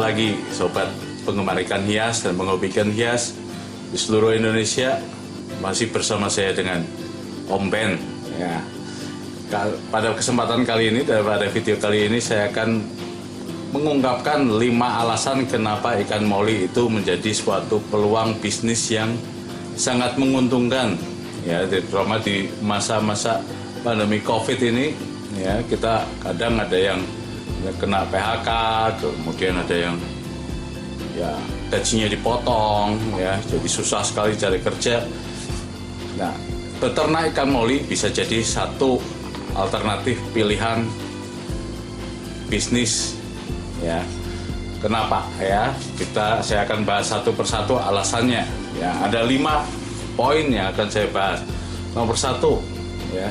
lagi sobat penggemar ikan hias dan penghobi ikan hias di seluruh Indonesia. Masih bersama saya dengan Om Ben ya. Pada kesempatan kali ini, pada video kali ini saya akan mengungkapkan 5 alasan kenapa ikan moli itu menjadi suatu peluang bisnis yang sangat menguntungkan ya, terutama di masa-masa pandemi Covid ini ya. Kita kadang ada yang kena PHK, kemudian ada yang ya gajinya dipotong ya, jadi susah sekali cari kerja. Nah, beternak ikan moli bisa jadi satu alternatif pilihan bisnis ya. Kenapa ya? Saya akan bahas satu persatu alasannya ya. Ada 5 poin yang akan saya bahas. Nomor 1 ya,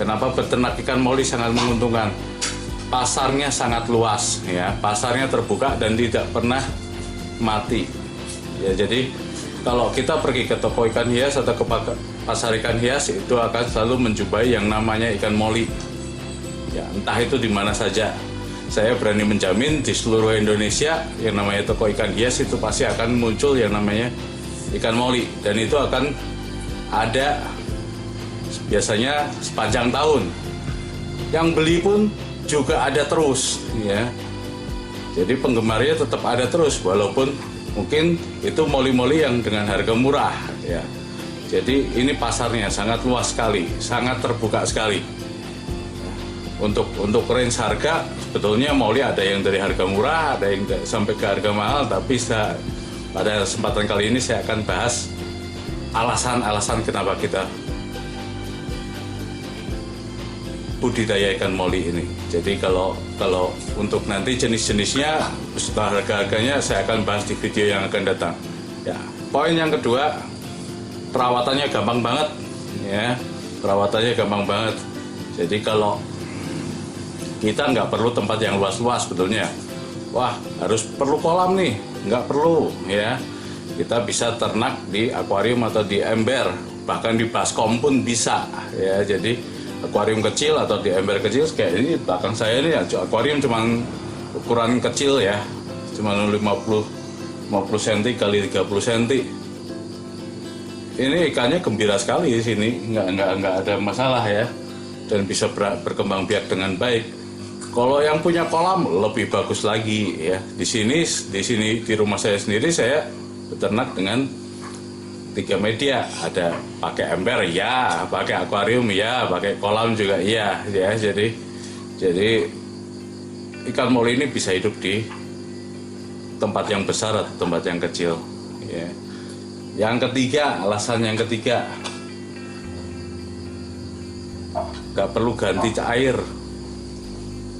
kenapa beternak ikan moli sangat menguntungkan? Pasarnya sangat luas ya, pasarnya terbuka dan tidak pernah mati ya. Jadi kalau kita pergi ke toko ikan hias atau ke pasar ikan hias, itu akan selalu menjumpai yang namanya ikan moli ya, entah itu di mana saja. Saya berani menjamin di seluruh Indonesia yang namanya toko ikan hias itu pasti akan muncul yang namanya ikan moli, dan itu akan ada biasanya sepanjang tahun. Yang beli pun juga ada terus ya. Jadi penggemarnya tetap ada terus, walaupun mungkin itu moli-moli yang dengan harga murah ya. Jadi ini pasarnya sangat luas sekali, sangat terbuka sekali. Untuk range harga sebetulnya moli ada yang dari harga murah, ada yang sampai ke harga mahal, tapi pada kesempatan kali ini saya akan bahas alasan-alasan kenapa kita budidaya ikan moli ini. Jadi kalau untuk nanti jenis-jenisnya beserta harga-harganya saya akan bahas di video yang akan datang. Ya, poin yang kedua, perawatannya gampang banget ya. Perawatannya gampang banget. Jadi kalau kita nggak perlu tempat yang luas-luas sebetulnya. Wah, harus perlu kolam nih? Nggak perlu ya. Kita bisa ternak di akuarium atau di ember, bahkan di baskom pun bisa ya. Jadi akuarium kecil atau di ember kecil kayak ini belakang saya ini, akuarium cuman ukuran kecil ya, cuma 50 cm kali 30 cm. Ini ikannya gembira sekali di sini, nggak ada masalah ya, dan bisa berkembang biak dengan baik. Kalau yang punya kolam lebih bagus lagi ya. Di sini di rumah saya sendiri saya beternak dengan 3 media, ada pakai ember ya, pakai akuarium ya, pakai kolam juga iya ya. Jadi ikan moli ini bisa hidup di tempat yang besar atau tempat yang kecil ya. Yang ketiga, alasan yang ketiga, nggak perlu ganti air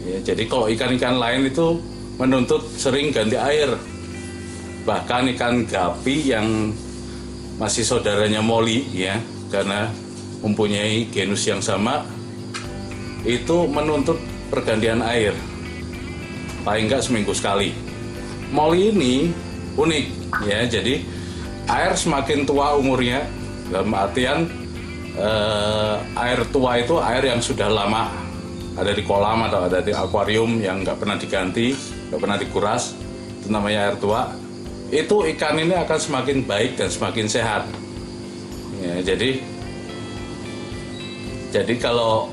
ya. Jadi kalau ikan-ikan lain itu menuntut sering ganti air, bahkan ikan gapi yang masih saudaranya moli ya, karena mempunyai genus yang sama, itu menuntut pergantian air paling enggak seminggu sekali. Moli ini unik ya, jadi air semakin tua umurnya, dalam artian air tua itu air yang sudah lama ada di kolam atau ada di akuarium yang nggak pernah diganti, nggak pernah dikuras, itu namanya air tua. Itu ikan ini akan semakin baik dan semakin sehat ya. Jadi kalau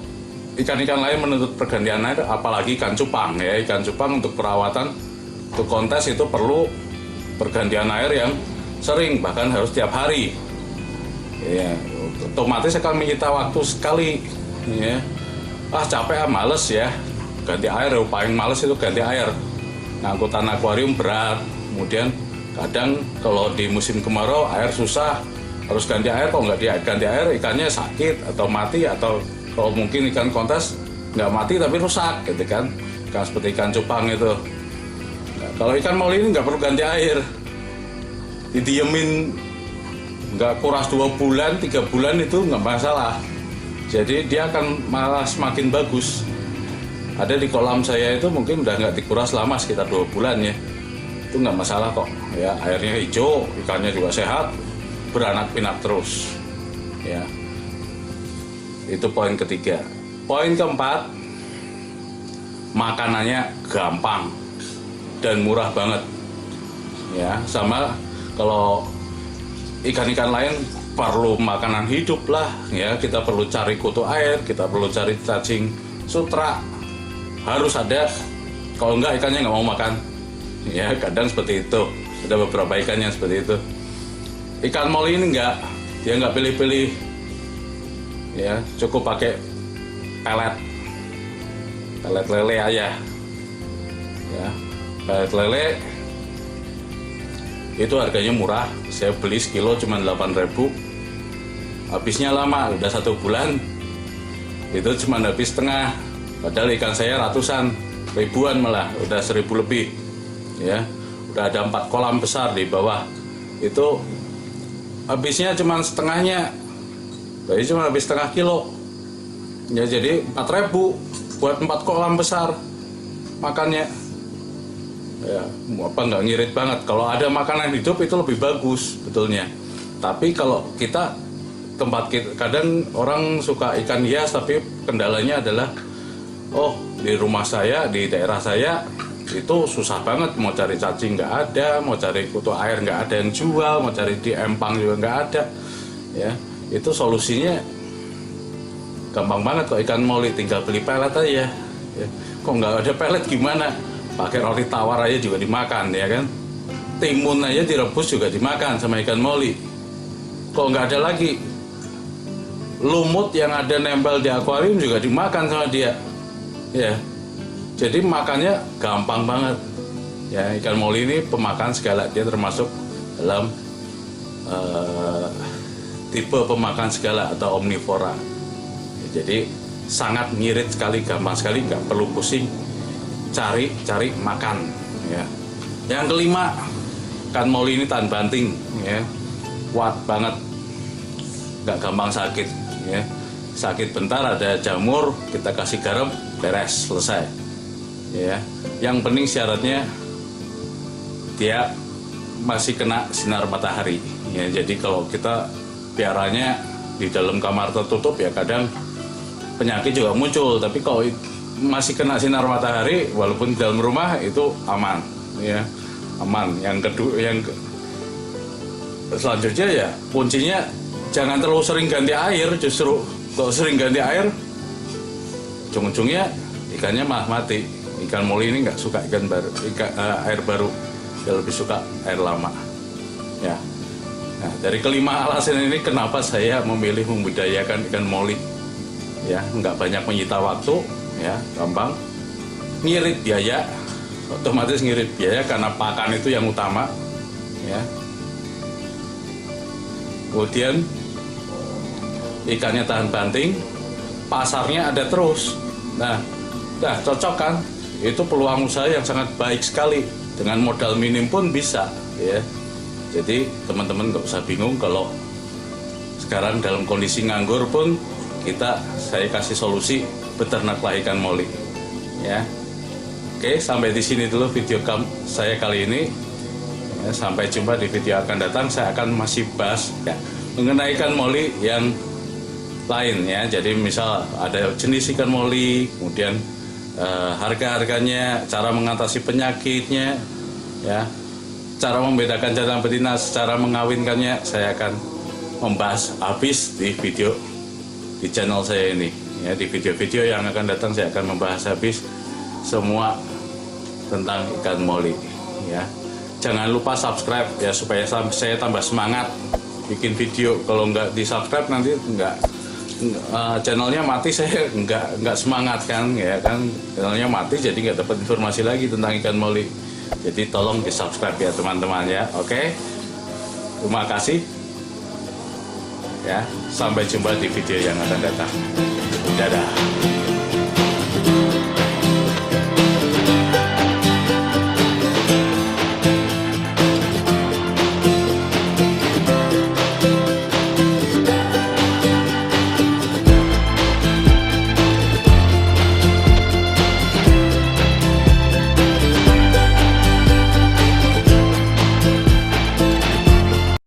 ikan-ikan lain menuntut pergantian air, apalagi ikan cupang ya. Ikan cupang untuk perawatan, untuk kontes itu perlu pergantian air yang sering, bahkan harus tiap hari ya. Otomatis akan menyita waktu sekali ya. Capek males ya ganti air, paling males itu ganti air. Angkutan akuarium berat, kemudian kadang kalau di musim kemarau air susah, harus ganti air. Kalau nggak ganti air ikannya sakit atau mati, atau kalau mungkin ikan kontes nggak mati tapi rusak gitu kan, ikan seperti ikan cupang itu. Nah, kalau ikan moli ini nggak perlu ganti air, didiemin nggak kuras 2 bulan 3 bulan itu nggak masalah. Jadi dia akan malah semakin bagus. Ada di kolam saya itu mungkin udah nggak dikuras lama, sekitar 2 bulan ya, itu nggak masalah kok ya. Airnya hijau, ikannya juga sehat, beranak pinak terus ya. Itu poin ketiga. Poin keempat, makanannya gampang dan murah banget ya. Sama kalau ikan-ikan lain perlu makanan hidup lah, ya. Kita perlu cari kutu air, kita perlu cari cacing sutra, harus ada. Kalau enggak ikannya nggak mau makan, ya. Kadang seperti itu. Ada beberapa ikan yang seperti itu. Ikan moli ini enggak, dia nggak pilih-pilih, ya. Cukup pakai pelet lele aja, ya. Pelet lele itu harganya murah, saya beli sekilo cuma 8.000, habisnya lama, udah 1 bulan itu cuma habis setengah, padahal ikan saya ratusan, ribuan malah, udah 1.000 lebih, ya. Udah ada 4 kolam besar di bawah, itu habisnya cuma setengahnya, jadi cuma habis setengah kilo, ya. Jadi 4.000 buat 4 kolam besar makannya, ya. Apa nggak ngirit banget. Kalau ada makanan hidup itu lebih bagus betulnya. Tapi kalau kita kadang orang suka ikan hias, tapi kendalanya adalah, oh di rumah saya, di daerah saya itu susah banget, mau cari cacing nggak ada, mau cari kutu air nggak ada yang jual, mau cari di empang juga nggak ada, ya. Itu solusinya gampang banget kok ikan moli, tinggal beli pelet aja, ya. Kok nggak ada pelet gimana? Pakai roti tawar aja juga dimakan, ya kan? Timun aja direbus juga dimakan sama ikan moli. Kok nggak ada lagi? Lumut yang ada nempel di akuarium juga dimakan sama dia, ya. Jadi makannya gampang banget, ya. Ikan moli ini pemakan segala, dia termasuk dalam tipe pemakan segala atau omnivora. Jadi sangat ngirit sekali, gampang sekali, nggak perlu pusing cari makan, ya. Yang kelima, ikan moli ini tahan banting, ya. Kuat banget, nggak gampang sakit, ya. Sakit bentar ada jamur, kita kasih garam, beres, selesai, ya. Yang penting syaratnya dia masih kena sinar matahari, ya. Jadi kalau kita piaranya di dalam kamar tertutup, ya kadang penyakit juga muncul. Tapi kalau masih kena sinar matahari, walaupun di dalam rumah, itu aman, ya. Aman. Yang kedua, selanjutnya ya kuncinya jangan terlalu sering ganti air. Justru kalau sering ganti air, ujung-ujungnya ikannya malah mati. Ikan moli ini nggak suka air baru, dia lebih suka air lama, ya. Nah, dari kelima alasan ini kenapa saya memilih membudidayakan ikan moli, ya. Nggak banyak menyita waktu, ya, gampang, ngirit biaya, otomatis ngirit biaya karena pakan itu yang utama, ya. Kemudian ikannya tahan banting, pasarnya ada terus. Nah, cocok kan? Itu peluang usaha yang sangat baik sekali, dengan modal minim pun bisa, ya. Jadi teman-teman nggak usah bingung kalau sekarang dalam kondisi nganggur pun saya kasih solusi beternaklah ikan moli, ya. Oke, sampai di sini dulu video saya kali ini, ya. Sampai jumpa di video akan datang. Saya akan masih bahas, ya, mengenai ikan moli yang lain, ya. Jadi misal ada jenis ikan moli, kemudian harga-harganya, cara mengatasi penyakitnya, ya, cara membedakan jantan betina, cara mengawinkannya, saya akan membahas habis di video di channel saya ini, ya. Di video-video yang akan datang saya akan membahas habis semua tentang ikan moli, ya. Jangan lupa subscribe, ya, supaya saya tambah semangat bikin video. Kalau nggak di subscribe nanti channelnya mati, saya nggak semangat kan, ya kan. Channelnya mati, jadi nggak dapat informasi lagi tentang ikan moli. Jadi tolong di subscribe, ya teman-teman, ya. Oke, terima kasih, ya. Sampai jumpa di video yang akan datang. Dadah.